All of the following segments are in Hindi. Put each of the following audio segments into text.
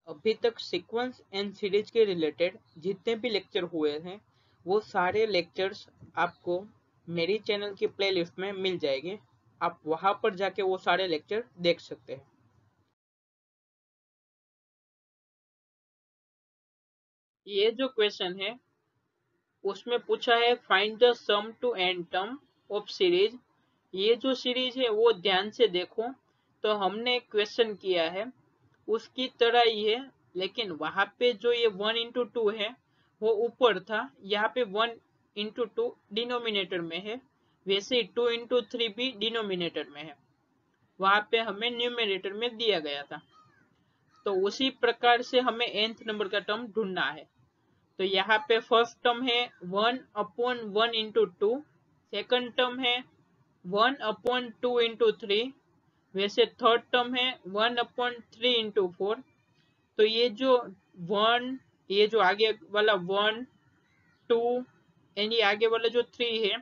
अभी तक सीक्वेंस एंड सीरीज के रिलेटेड जितने भी लेक्चर हुए हैं वो सारे लेक्चर्स आपको मेरी चैनल की प्लेलिस्ट में मिल जाएंगे। आप वहां पर जाके वो सारे लेक्चर देख सकते हैं। ये जो क्वेश्चन है उसमें पूछा है find the sum to n term of series. ये जो सीरीज है वो ध्यान से देखो तो हमने एक क्वेश्चन किया है उसकी तरह ही है, लेकिन वहां पे जो ये 1 into 2 है वो ऊपर था, यहाँ पे 1 into 2 डिनोमिनेटर में है, वैसे ही 2 into 3 भी डिनोमिनेटर में है, वहां पे हमें न्यूमिनेटर में दिया गया था। तो उसी प्रकार से हमें nth नंबर का टर्म ढूंढना है। तो यहाँ पे फर्स्ट टर्म है 1/1 into 2, सेकंड टर्म है 1/2 into 3, वैसे थर्ड टर्म है 1/3 into 4। तो ये जो वन, ये जो आगे वाला 1 2 एंड ये आगे वाला जो 3 है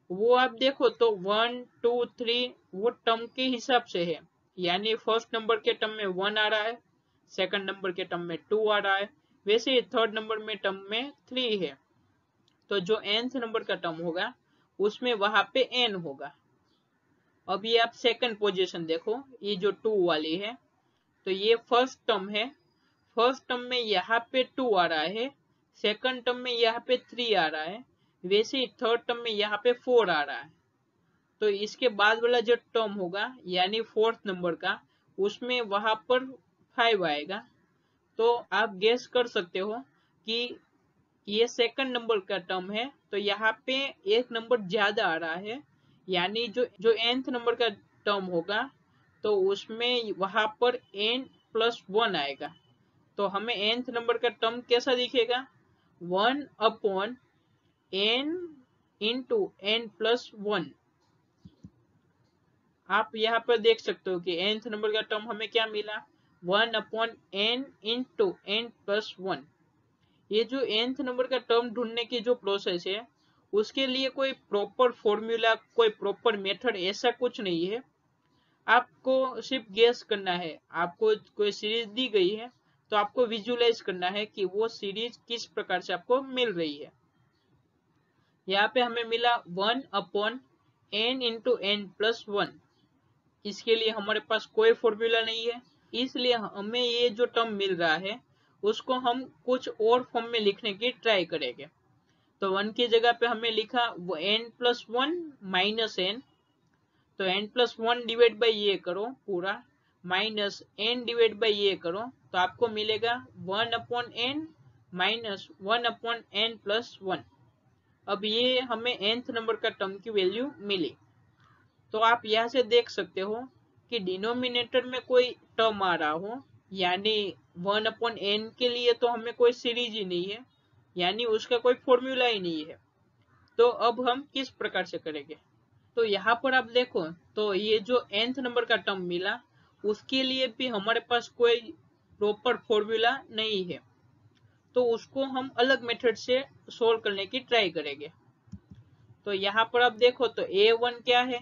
वो आप देखो तो 1 2 3 वो टर्म के हिसाब से है, यानी फर्स्ट नंबर के टर्म में 1 आ रहा है, सेकंड नंबर के टर्म में 2 आ रहा है, वैसे ही थर्ड नंबर में टर्म में 3 है। तो जो nth नंबर का टर्म होगा उसमें वहां पे n होगा। अब ये आप सेकंड पोजीशन देखो, ये जो 2 वाली है तो ये फर्स्ट टर्म है, फर्स्ट टर्म में यहाँ पे 2 आ रहा है, सेकंड टर्म में यहाँ पे 3 आ रहा है, वैसे ही थर्ड टर्म में यहाँ पे 4 आ रहा है। तो इसके बाद वाला जो टर्म होगा यानी फोर्थ नंबर का, उसमें वहां पर 5 आएगा। तो आप गेस कर सकते हो कि ये सेकंड नंबर का टर्म है, तो यहाँ पे एक नंबर ज्यादा आ रहा है, यानी जो जो nth नंबर का टर्म होगा तो उसमें वहां पर n+1 आएगा। तो हमें nth नंबर का टर्म कैसा दिखेगा, 1/n into n+1। आप यहाँ पर देख सकते हो कि nth नंबर का टर्म हमें क्या मिला, 1/n into n+1। ये जो nth नंबर का टर्म ढूंढने की जो प्रोसेस है उसके लिए कोई प्रॉपर फॉर्मूला, कोई प्रॉपर मेथड ऐसा कुछ नहीं है। आपको सिर्फ गेस करना है, आपको कोई सीरीज दी गई है तो आपको विजुलाइज करना है कि वो सीरीज किस प्रकार से आपको मिल रही है। यहाँ पे हमें मिला 1/n into n+1। इसके लिए हमारे पास कोई फॉर्मूला नहीं है, इसलिए हमें ये जो टर्म मिल रहा है उसको हम कुछ और फॉर्म में लिखने की ट्राई करेंगे। तो 1 की जगह पे हमें लिखा n+1 -n, तो n+1 डिवाइड बाई ये करो पूरा, माइनस n डिवाइड बाई ये करो, तो आपको मिलेगा 1/n माइनस 1/n+1। अब ये हमें nth नंबर का टर्म की वैल्यू मिली। तो आप यहाँ से देख सकते हो कि डिनोमिनेटर में कोई टर्म आ रहा हो, यानी 1/n के लिए तो हमें कोई सीरीज ही नहीं है, यानी उसका कोई फॉर्मूला ही नहीं है। तो अब हम किस प्रकार से करेंगे, तो यहाँ पर आप देखो तो ये जो nth नंबर का टर्म मिला उसके लिए भी हमारे पास कोई प्रॉपर फॉर्मूला नहीं है, तो उसको हम अलग मेथड से सोल्व करने की ट्राई करेंगे। तो यहाँ पर आप देखो तो a1 क्या है,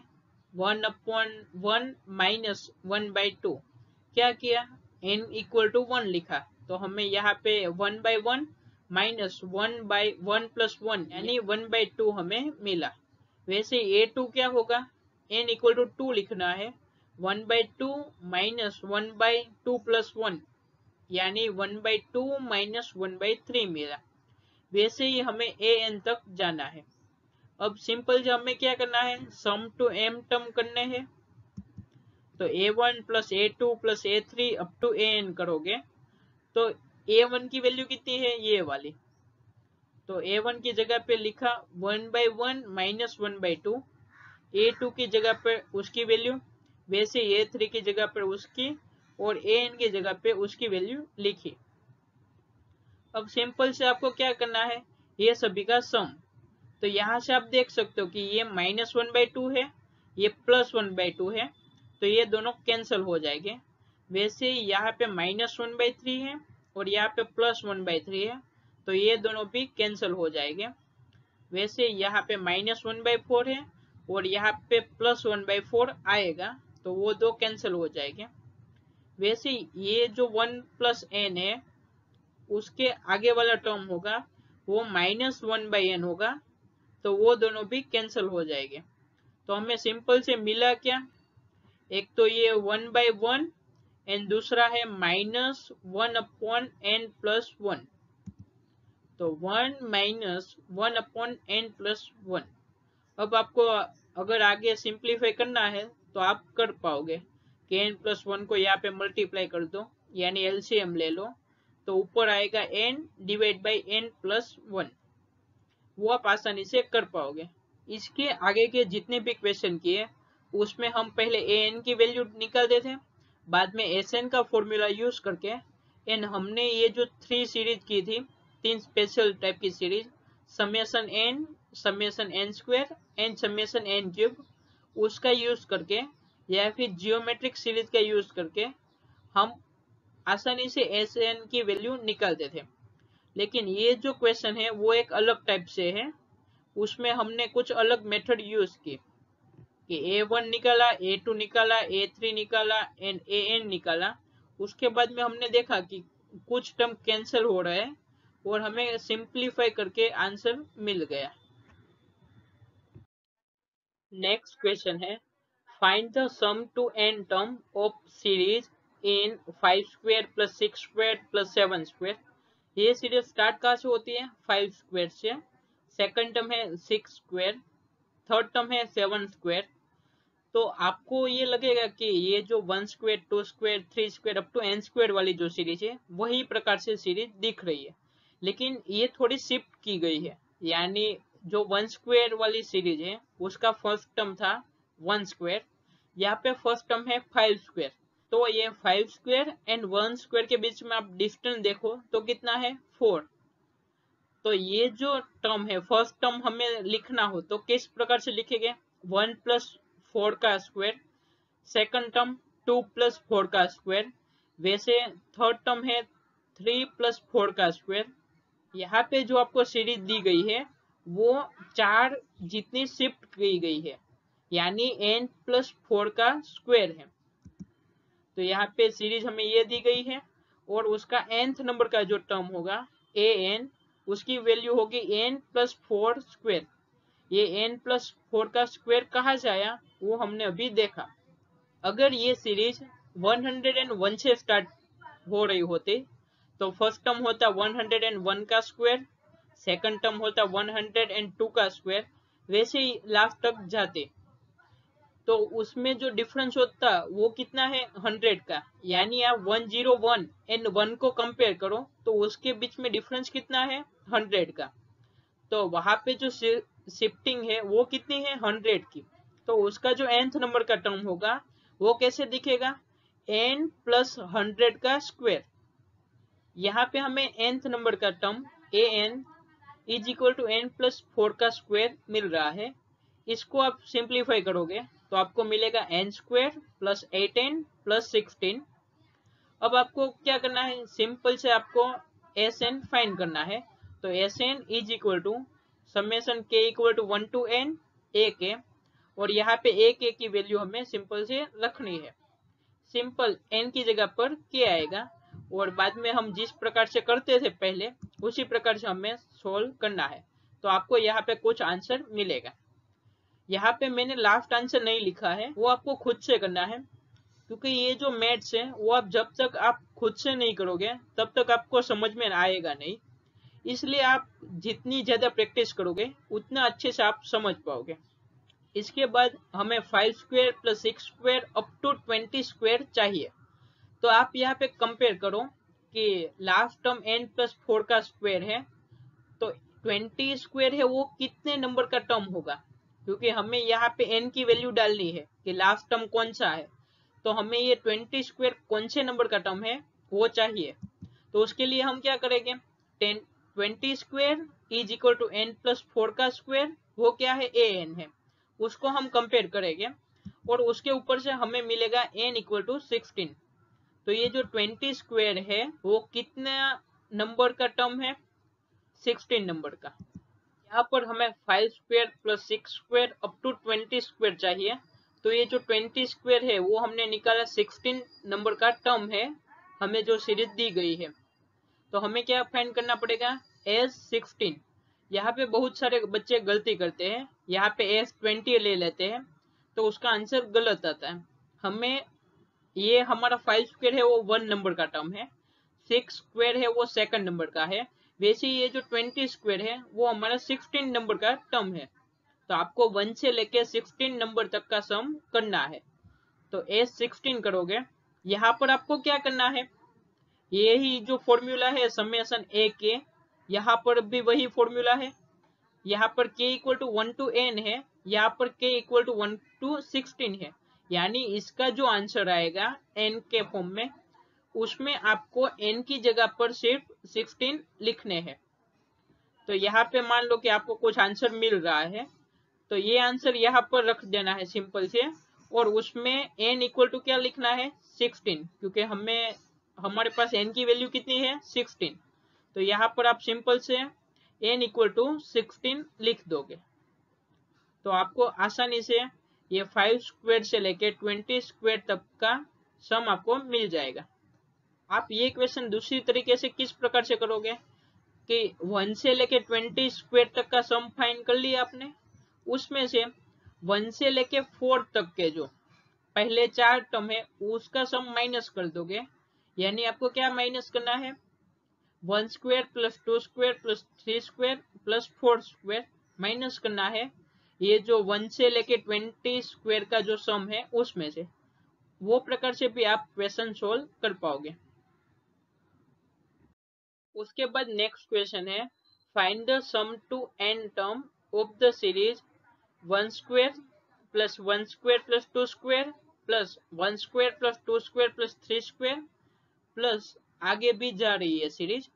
1/1 माइनस 1/2। क्या किया, n = 1 लिखा, तो हमें यहाँ पे 1/1 माइनस 1/1+1 यानी 1/2 हमें मिला। वैसे a2 क्या होगा, n = 2 लिखना है, 1/2 माइनस 1/2+1 यानी 1/2 माइनस 1/3 मिला। वैसे ही हमें an तक जाना है। अब सिंपल जो हमें क्या करना है, सम टू m टर्म करने हैं। तो a1 plus a2 plus a3 up to an करोगे तो a1 की वैल्यू कितनी है, ये वाली, तो a1 की जगह पे लिखा 1/1 माइनस 1/2, a2 की जगह पे उसकी वैल्यू, वैसे a3 की जगह पे उसकी और an की जगह पे उसकी वैल्यू लिखी। अब सिंपल से आपको क्या करना है, ये सभी का सम। तो यहाँ से आप देख सकते हो कि ये -1/2 है, ये +1/2 है, तो ये दोनों कैंसिल हो जाएंगे। वैसे ही यहाँ पे -1/3 है और यहाँ पे +1/3 है, तो ये दोनों भी कैंसिल हो जाएंगे। वैसे यहाँ पे -1/4 है और यहाँ पे +1/4 आएगा, तो वो दो कैंसिल हो जाएंगे। वैसे ये जो 1 प्लस एन है उसके आगे वाला टर्म होगा वो -1/n होगा, तो वो दोनों भी कैंसिल हो जाएंगे। तो हमें सिंपल से मिला क्या, एक तो ये 1/1 एंड दूसरा है -1/n+1। तो 1 - 1/n+1। अब आपको अगर आगे सिंप्लीफाई करना है तो आप कर पाओगे कि n+1 को यहाँ पे मल्टीप्लाई कर दो, यानी एलसीएम ले लो, तो ऊपर आएगा n/n+1। वो आप आसानी से कर पाओगे। इसके आगे के जितने भी क्वेश्चन किए उसमें हम पहले an की वैल्यू निकालते थे, बाद में sn का फॉर्मूला यूज करके एंड हमने ये जो 3 सीरीज की थी, 3 स्पेशल टाइप की series, summation n, summation n² and summation n³, उसका यूज करके या फिर जियोमेट्रिक सीरीज का यूज करके हम आसानी से sn की वैल्यू निकालते थे। लेकिन ये जो क्वेश्चन है वो एक अलग टाइप से है, उसमें हमने कुछ अलग मेथड यूज की कि a1 निकाला, a2 निकाला, a3 निकाला एंड an निकाला। उसके बाद में हमने देखा कि कुछ टर्म कैंसिल हो रहा है और हमें सिंप्लीफाई करके आंसर मिल गया। नेक्स्ट क्वेश्चन है, find the sum to n term of series in 5² + 6² + 7²। ये सीरीज स्टार्ट कहाँ से होती है, 5² से, सेकंड टर्म है 6², थर्ड टर्म है 7²। तो आपको ये लगेगा कि ये जो 1² 2² 3² अप टू n² वाली जो सीरीज है वही प्रकार से सीरीज दिख रही है, लेकिन ये थोड़ी शिफ्ट की गई है। यानी जो 1² वाली सीरीज है उसका फर्स्ट टर्म था 1², यहाँ पे फर्स्ट टर्म है 5²। तो ये 5² एंड 1² के बीच में आप डिस्टेंस देखो तो कितना है, 4। तो ये जो टर्म है फर्स्ट टर्म हमें लिखना हो तो किस प्रकार से लिखेंगे, 1 + 4 का स्क्वायर, सेकंड टर्म 2 + 4 का स्क्वायर, वैसे थर्ड टर्म है 3 + 4 का स्क्वायर। यहाँ पे जो आपको सीरीज दी गई है वो 4 जितनी शिफ्ट की गई है, यानी n+4 का स्क्वायर है। तो यहाँ पे सीरीज हमें ये दी गई है और उसका nth नंबर का जो टर्म होगा an, उसकी वैल्यू होगी n+4²। ये n+4 का स्क्वायर कहाँ से आया वो हमने अभी देखा। अगर ये सीरीज 101 से स्टार्ट हो रही होती तो फर्स्ट टर्म होता 101 का स्क्वायर, सेकंड टर्म होता 102 का स्क्वायर, वैसे ही लास्ट तक जाते तो उसमें जो डिफरेंस होता वो कितना है, 100 का। यानी आप 101 एंड 1 को कंपेयर करो तो उसके बीच में डिफरेंस कितना है, 100 का। तो वहां पे जो शिफ्टिंग है वो कितनी है, 100 की। तो उसका जो nth नंबर का टर्म होगा वो कैसे दिखेगा, n+100 का स्क्वायर। यहाँ पे हमें nth नंबर का टर्म an = n+4 का स्क्वायर मिल रहा है। इसको आप सिंप्लीफाई करोगे तो आपको मिलेगा n² + 8n + 16। अब आपको क्या करना है, सिंपल से आपको sn फाइंड करना है। तो sn = summation k = 1 to n ak, और यहाँ पे ak की वैल्यू हमें सिंपल से रखनी है। सिंपल n की जगह पर k आएगा और बाद में हम जिस प्रकार से करते थे पहले उसी प्रकार से हमें सोल्व करना है। तो आपको यहाँ पे कुछ आंसर मिलेगा। यहाँ पे मैंने लास्ट आंसर नहीं लिखा है, वो आपको खुद से करना है, क्योंकि ये जो मैथ्स है वो आप जब तक आप खुद से नहीं करोगे तब तक आपको समझ में आएगा नहीं। इसलिए आप जितनी ज्यादा प्रैक्टिस करोगे उतना अच्छे से आप समझ पाओगे। इसके बाद हमें 5² + 6² अप टू 20² चाहिए। तो आप यहाँ पे कंपेयर करो कि लास्ट टर्म n+4 का स्क्वायर है तो 20² है वो कितने नंबर का टर्म होगा, क्योंकि हमें यहाँ पे n की वैल्यू डालनी है कि लास्ट टर्म कौन सा है। तो हमें ये 20² कौन से नंबर का टर्म है वो चाहिए। तो उसके लिए हम क्या करेंगे, 20² = n+4 का स्क्वायर, वो क्या है, an है, उसको हम कंपेयर करेंगे और उसके ऊपर से हमें मिलेगा n = 16। तो ये जो 20² है वो कितना नंबर का टर्म है, 16 नंबर का। यहाँ पर हमें 5² + 6² अप टू 20² चाहिए। तो ये जो 20 स्क्वायर है वो हमने निकाला 16 नंबर का टर्म है, हमें जो सीरीज दी गई है। तो हमें क्या फाइंड करना पड़ेगा, एस 16। यहाँ पे बहुत सारे बच्चे गलती करते हैं, यहाँ पे एस 20 ले लेते हैं, तो उसका आंसर गलत आता है। हमें ये हमारा 5 स्क्वायर है वो 1 नंबर का टर्म है, 6 स्क्वायर है वो सेकंड नंबर का है, वैसे ये जो 20 स्क्वायर है वो हमारा 16 नंबर का टर्म है। तो आपको 1 से लेके 16 नंबर तक का सम करना है। तो एस 16 करोगे, यहाँ पर आपको क्या करना है, यही जो फॉर्मूला है समेशन ए के, यहाँ पर भी वही फॉर्मूला है। यहाँ पर k equal to 1 to n है, यहाँ पर k इक्वल टू 1 to 16 है, यानी इसका जो आंसर आएगा n के फॉर्म में, उसमें आपको n की जगह पर सिर्फ 16 लिखने हैं। तो यहाँ पे मान लो कि आपको कुछ आंसर मिल रहा है, तो ये आंसर यहाँ पर रख देना है सिंपल से, और उसमें n इक्वल टू क्या लिखना है, 16, क्योंकि हमारे पास n की वैल्यू कितनी है, 16। तो यहाँ पर आप सिंपल से n इक्वल टू 16 लिख दोगे, तो आपको आसानी से ये 5 स्क्वायर से लेके 20 स्क्वायर तक का सम आपको मिल जाएगा। आप ये क्वेश्चन दूसरी तरीके से किस प्रकार से करोगे कि 1 से लेके 20 स्क्वायर तक का सम फाइंड कर लिया आपने, उसमें से 1 से लेके 4 तक के जो पहले 4 टर्म है उसका सम माइनस कर दोगे। यानी आपको क्या माइनस करना है, 1 square plus 2 square plus 3 square plus 4 square minus करना है ये जो 1 से लेके 20 स्क्वायर का जो सम है उसमें से। वो प्रकार से भी आप क्वेश्चन सोल्व कर पाओगे। उसके बाद नेक्स्ट क्वेश्चन है, find the sum to n term of the series 1 square plus 1 square plus 2 square plus 1 square plus 2 square plus 3 square plus आगे भी जा रही है सीरीज।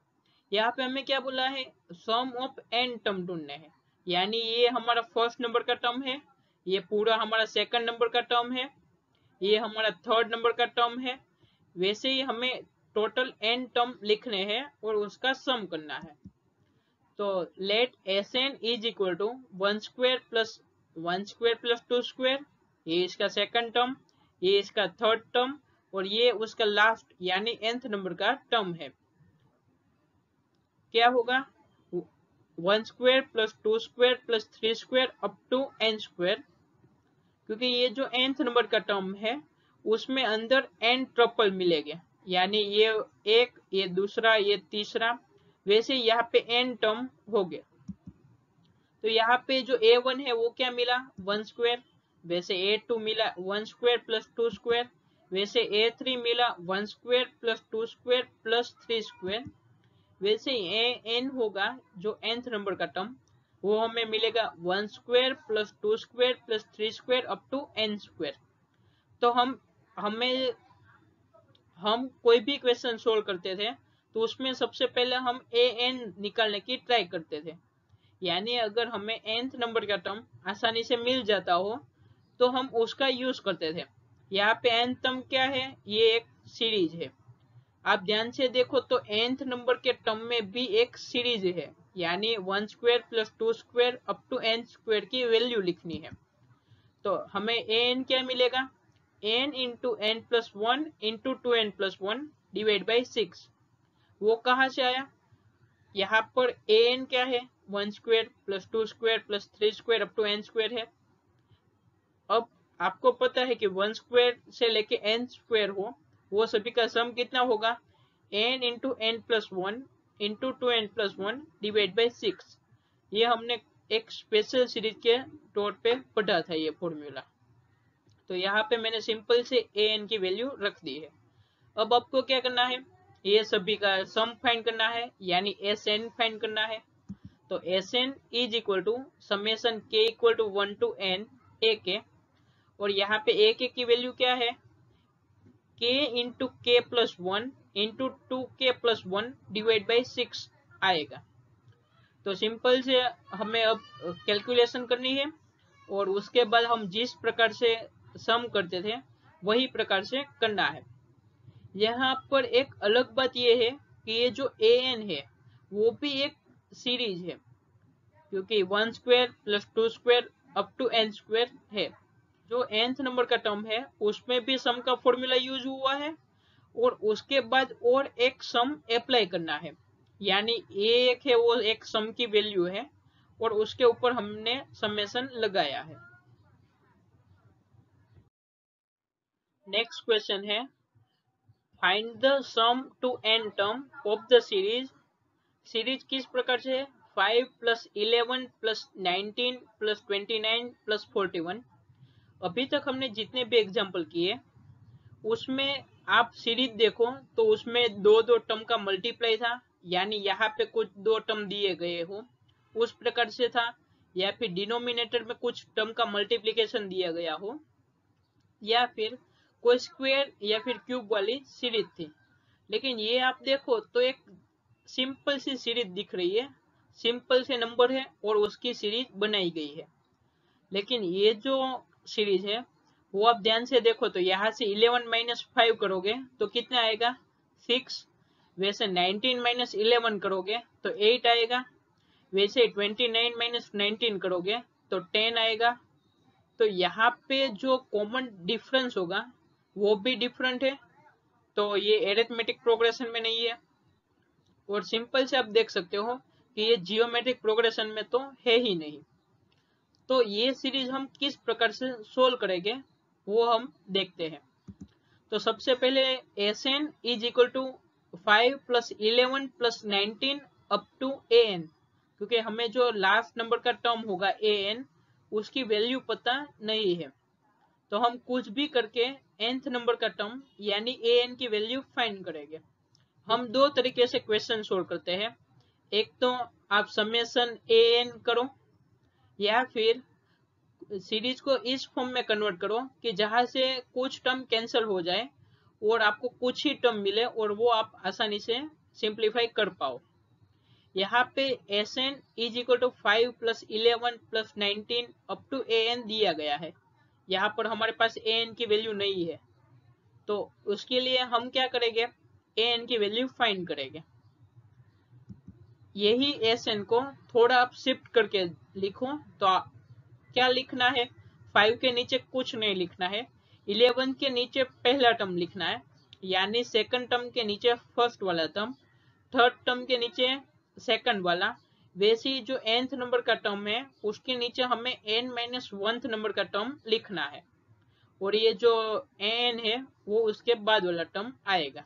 यहाँ पे हमें क्या बोला है, सम ऑफ n टर्म ढूंढने हैं, यानी ये हमारा फर्स्ट नंबर का टर्म है, ये पूरा हमारा सेकंड नंबर का टर्म है, ये हमारा थर्ड नंबर का टर्म है। वैसे ही हमें टोटल n टर्म लिखने हैं और उसका सम करना है। तो let Sn is equal to 1 square plus 1 square plus 2 square, ये इसका सेकंड टर्म, ये इसका थर्ड टर्म, और ये उसका लास्ट यानी nth नंबर का टर्म है। क्या होगा, 1 square plus 2 square plus 3 square up to n square, क्योंकि ये जो nth नंबर का टर्म है उसमें अंदर n ट्रिपल मिलेंगे, यानी ये एक, ये दूसरा, ये तीसरा, वैसे यहाँ पे n टर्म हो गए। तो यहाँ पे जो a1 है वो क्या मिला, 1 स्क्वायर, वैसे a2 मिला 1 स्क्वायर प्लस 2 स्क्वायर, वैसे a3 मिला 1 square plus 2 square plus 3 square, वैसे an होगा जो nth नंबर का टर्म, वो हमें मिलेगा 1 square plus 2 square plus 3 square up to n square. तो हम कोई भी क्वेश्चन सोल्व करते थे तो उसमें सबसे पहले हम an निकालने की ट्राई करते थे, यानी अगर हमें nth नंबर का टर्म आसानी से मिल जाता हो तो हम उसका यूज करते थे। यहाँ पे nth टर्म क्या है, ये एक सीरीज है, आप ध्यान से देखो तो nth नंबर के टर्म में भी एक सीरीज है, यानी 1 square plus 2 square up to n square की वैल्यू लिखनी है। तो हमें an क्या मिलेगा, n into n plus 1 into 2n plus 1 divide by 6। वो कहाँ से आया, यहाँ पर an क्या है, 1 square plus 2 square plus 3 square up to n square है। अब आपको पता है कि 1 स्क्वायर से लेके n स्क्वायर हो वो सभी का सम कितना होगा, n into n plus 1 into 2n plus 1 divide by 6। ये हमने एक स्पेशल सीरीज के तौर पे पढ़ा था ये फॉर्मूला। तो यहाँ पे मैंने सिंपल से an की वैल्यू रख दी है। अब आपको क्या करना है, ये सभी का सम फाइंड करना है, यानी Sn फाइंड करना है। तो Sn is equal to summation k equal to 1 to n ak, और यहाँ पे ak की वैल्यू क्या है, k into k plus 1 into 2k plus 1 divide by 6 आएगा। तो सिंपल से हमें अब कैलकुलेशन करनी है, और उसके बाद हम जिस प्रकार से सम करते थे वही प्रकार से करना है। यहाँ पर एक अलग बात यह है कि ये जो an है वो भी एक सीरीज है, क्योंकि 1 square plus 2 square up to n square है। जो nth नंबर का टर्म है उसमें भी सम का फॉर्मूला यूज हुआ है, और उसके बाद और एक सम अप्लाई करना है, यानी ये एक है वो एक सम की वैल्यू है और उसके ऊपर हमने समेशन लगाया है। नेक्स्ट क्वेश्चन है, find the sum to n term of the series. Series किस प्रकार से है, 5 प्लस 11 प्लस 19 प्लस 29 प्लस 41। अभी तक हमने जितने भी एग्जाम्पल किए उसमें आप सीरीज देखो तो उसमें दो दो टर्म का मल्टीप्लाई था, यानी यहाँ पे कुछ दो टर्म दिए गए हो उस प्रकार से था, या फिर डिनोमिनेटर में कुछ टर्म का मल्टीप्लीकेशन दिया गया हो, या फिर कोई स्क्वायर या फिर क्यूब वाली सीरीज थी। लेकिन ये आप देखो तो एक सिंपल सी सीरीज दिख रही है, सिंपल से नंबर है और उसकी सीरीज बनाई गई है। लेकिन ये जो सीरीज है वो आप ध्यान से देखो तो यहाँ से 11 माइनस 5 करोगे तो कितना आएगा, 6। वैसे 19 माइनस 11 करोगे तो 8 आएगा। वैसे 29 माइनस 19 करोगे तो 10 आएगा। तो यहाँ पे जो कॉमन डिफरेंस होगा वो भी डिफरेंट है, तो ये एरिथमेटिक प्रोग्रेशन में नहीं है। और सिंपल से आप देख सकते हो कि ये जियोमेट्रिक प्रोग्रेशन में तो है ही नहीं। तो ये सीरीज हम किस प्रकार से सोल्व करेंगे वो हम देखते हैं। तो सबसे पहले Sn is equal to 5 plus 11 plus 19 up to An, क्योंकि हमें जो लास्ट नंबर का टर्म होगा An उसकी वैल्यू पता नहीं है, तो हम कुछ भी करके nth नंबर का टर्म यानी An की वैल्यू फाइंड करेंगे। हम दो तरीके से क्वेश्चन सोल्व करते हैं, एक तो आप समेशन An करो, या फिर सीरीज को इस फॉर्म में कन्वर्ट करो कि जहां से कुछ टर्म कैंसिल हो जाए और आपको कुछ ही टर्म मिले और वो आप आसानी से सिंप्लीफाई कर पाओ। यहाँ पे Sn is equal to 5 plus 11 plus 19 up to An दिया गया है। यहाँ पर हमारे पास An की वैल्यू नहीं है, तो उसके लिए हम क्या करेंगे, An की वैल्यू फाइंड करेंगे। यही Sn को थोड़ा आप शिफ्ट करके लिखो तो क्या लिखना है, 5 के नीचे कुछ नहीं लिखना है, 11 के नीचे पहला टर्म लिखना है, यानी सेकंड टर्म के नीचे फर्स्ट वाला टर्म, थर्ड टर्म के नीचे सेकंड वाला। वैसे ही जो nth नंबर का टर्म है उसके नीचे हमें n माइनस 1th नंबर का टर्म लिखना है, और ये जो n है वो उसके बाद वाला टर्म आएगा।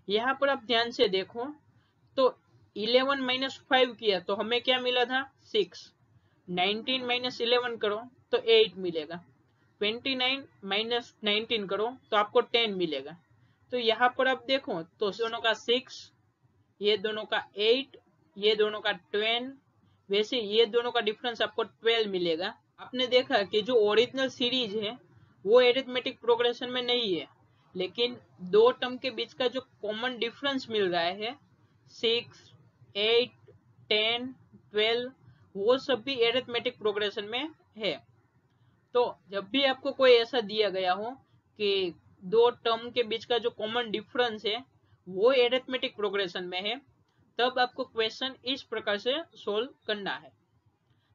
यहाँ पर आप ध्यान से देखो तो 11 माइनस 5 किया तो हमें क्या मिला था, 6। 19 माइनस 11 करो तो 8 मिलेगा। 29 माइनस 19 करो तो आपको 10 मिलेगा। तो यहाँ पर आप देखो तो दोनों का 6, ये दोनों का 8, ये दोनों का 10, वैसे ये दोनों का डिफरेंस आपको 12 मिलेगा। आपने देखा कि जो ओरिजिनल सीरीज है वो एरिथमेटिक प्रोग्रेशन में नहीं है, लेकिन दो टर्म के बीच का जो कॉमन डिफरेंस मिल रहा है 6, 8, 10, 12, वो सब भी एरिथमेटिक प्रोग्रेशन में है। तो जब भी आपको कोई ऐसा दिया गया हो कि दो टर्म के बीच का जो कॉमन डिफरेंस है वो एरिथमेटिक प्रोग्रेशन में है, तब आपको क्वेश्चन इस प्रकार से सोल्व करना है।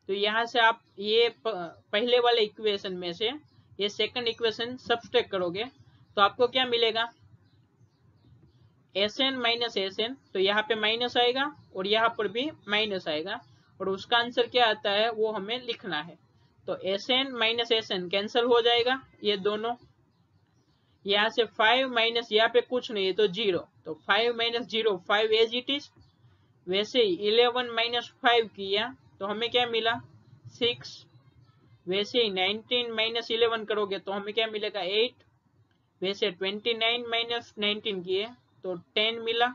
तो यहाँ से आप ये पहले वाले इक्वेशन में से ये सेकंड इक्वेशन सब्सट्रैक्ट करोगे तो आपको क्या मिलेगा, Sn माइनस Sn, तो यहाँ पे माइनस आएगा और यहाँ पर भी माइनस आएगा, और उसका आंसर क्या आता है वो हमें लिखना है। तो Sn माइनस Sn कैंसिल हो जाएगा ये दोनों, यहाँ से 5 माइनस यहाँ पे कुछ नहीं है तो 0, तो 5 माइनस 0 5 एज इट इज। वैसे ही 11 माइनस 5 किया तो हमें क्या मिला, 6। वैसे ही 19 माइनस 11 करोगे तो हमें क्या मिलेगा, 8। वैसे 29 माइनस 19 किए तो 10 मिला।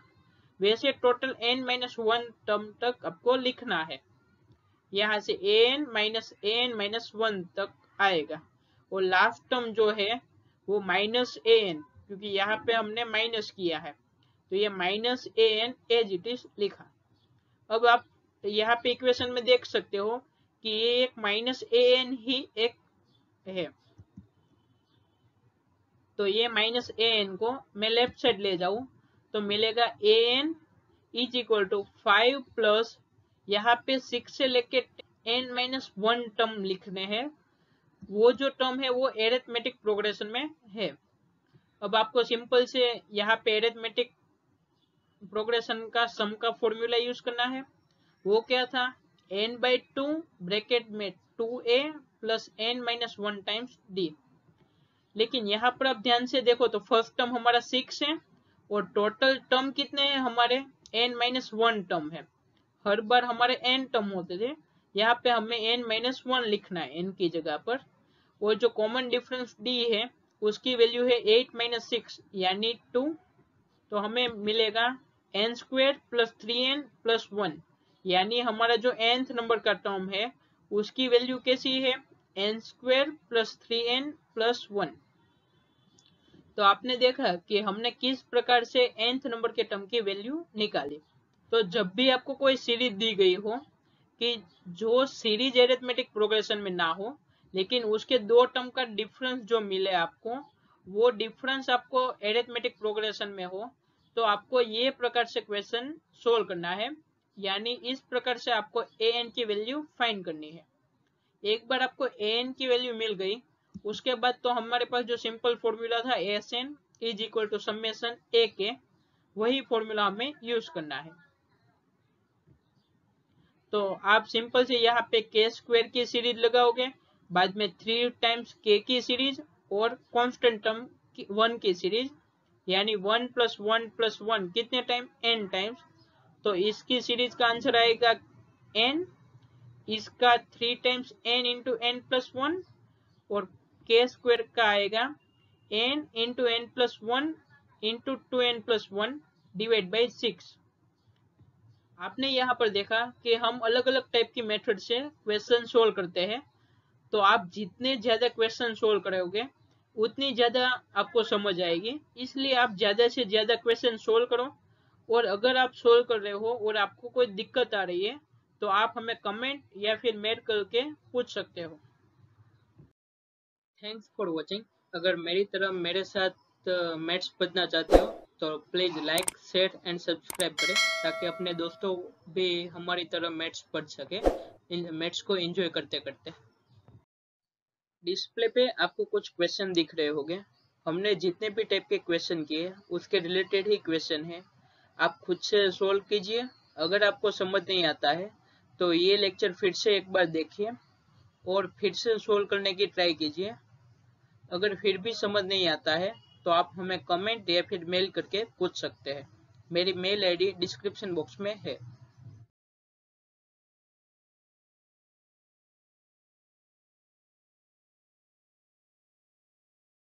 वैसे टोटल n माइनस 1 टर्म तक आपको लिखना है, यहाँ से an माइनस 1 तक आएगा, और लास्ट टर्म जो है वो माइनस an, क्योंकि यहाँ पे हमने माइनस किया है तो ये minus an as it is लिखा। अब आप यहाँ पे इक्वेशन में देख सकते हो कि ये एक माइनस an ही एक है, तो ये माइनस an को मैं लेफ्ट साइड ले जाऊं तो मिलेगा an is equal to 5 plus यहाँ पे 6 से लेके n माइनस 1 टर्म लिखने हैं, वो जो टर्म है वो एरिथमेटिक प्रोग्रेशन में है। अब आपको सिंपल से यहाँ पे एरिथमेटिक प्रोग्रेशन का सम का फॉर्मूला यूज करना है। वो क्या था, n/2 ब्रैकेट में 2a plus n-1 times d। लेकिन यहाँ पर आप ध्यान से देखो तो फर्स्ट टर्म हमारा 6 है और टोटल टर्म कितने हैं हमारे, n-1 टर्म है। हर बार हमारे n टर्म होते थे, यहाँ पे हमें n-1 लिखना है n की जगह पर। और जो कॉमन डिफरेंस d है उसकी वैल्यू है 8-6 यानी 2। तो हमें मिलेगा n² प्लस 3n प्लस 1, यानी हमारा जो nth नंबर का टर्म है उसकी वैल्यू कैसी है, n² प्लस 3n प्लस 1। तो आपने देखा कि हमने किस प्रकार से nth नंबर के टर्म की वैल्यू निकाली। तो जब भी आपको कोई सीरीज दी गई हो कि जो सीरीज एरिथमेटिक प्रोग्रेशन में ना हो लेकिन उसके दो टर्म का डिफरेंस जो मिले आपको, वो डिफरेंस आपको एरिथमेटिक प्रोग्रेशन में हो, तो आपको ये प्रकार से क्वेश्चन सोल्व करना है। यानी इस प्रकार से आपको an की वैल्यू फाइंड करनी है। एक बार आपको an की वैल्यू मिल गई, उसके बाद तो हमारे पास जो सिंपल फॉर्मूला था Sn is equal to summation AK, वही फॉर्मूला हमें यूज करना है। तो आप सिंपल से यहाँ पे k² की सीरीज लगाओगे, बाद में 3 टाइम्स k की सीरीज और कांस्टेंट टर्म 1 की सीरीज, यानी 1 + 1 + 1 कितने टाइम, n टाइम्स। तो इसकी सीरीज का आंसर आएगा n, इसका 3 times n into n plus 1 और k² का आएगा n into n plus 1 into 2n plus 1 divide by 6। आपने यहाँ पर देखा कि हम अलग अलग टाइप की मेथड से क्वेश्चन सोल्व करते हैं। तो आप जितने ज्यादा क्वेश्चन सोल्व करोगे उतनी ज्यादा आपको समझ आएगी, इसलिए आप ज्यादा से ज्यादा क्वेश्चन सोल्व करो। और अगर आप सोल्व कर रहे हो और आपको कोई दिक्कत आ रही है तो आप हमें कमेंट या फिर मेल करके पूछ सकते हो। Thanks for watching. अगर मेरी तरह मेरे साथ मैथ्स पढ़ना चाहते हो तो please like, share and subscribe करें, ताकि अपने दोस्तों भी हमारी तरह मैथ्स पढ़ सके, इन मैथ्स को एंजॉय करते करते। डिस्प्ले पे आपको कुछ क्वेश्चन दिख रहे होंगे। हमने जितने भी टाइप के क्वेश्चन किए उसके रिलेटेड ही क्वेश्चन है, आप खुद से सोल्व कीजिए। अगर आपको समझ नहीं आता है तो ये लेक्चर फिर से एक बार देखिए और फिर से सोल्व करने की ट्राई कीजिए। अगर फिर भी समझ नहीं आता है तो आप हमें कमेंट या फिर मेल करके पूछ सकते हैं। मेरी मेल आईडी डिस्क्रिप्शन बॉक्स में है।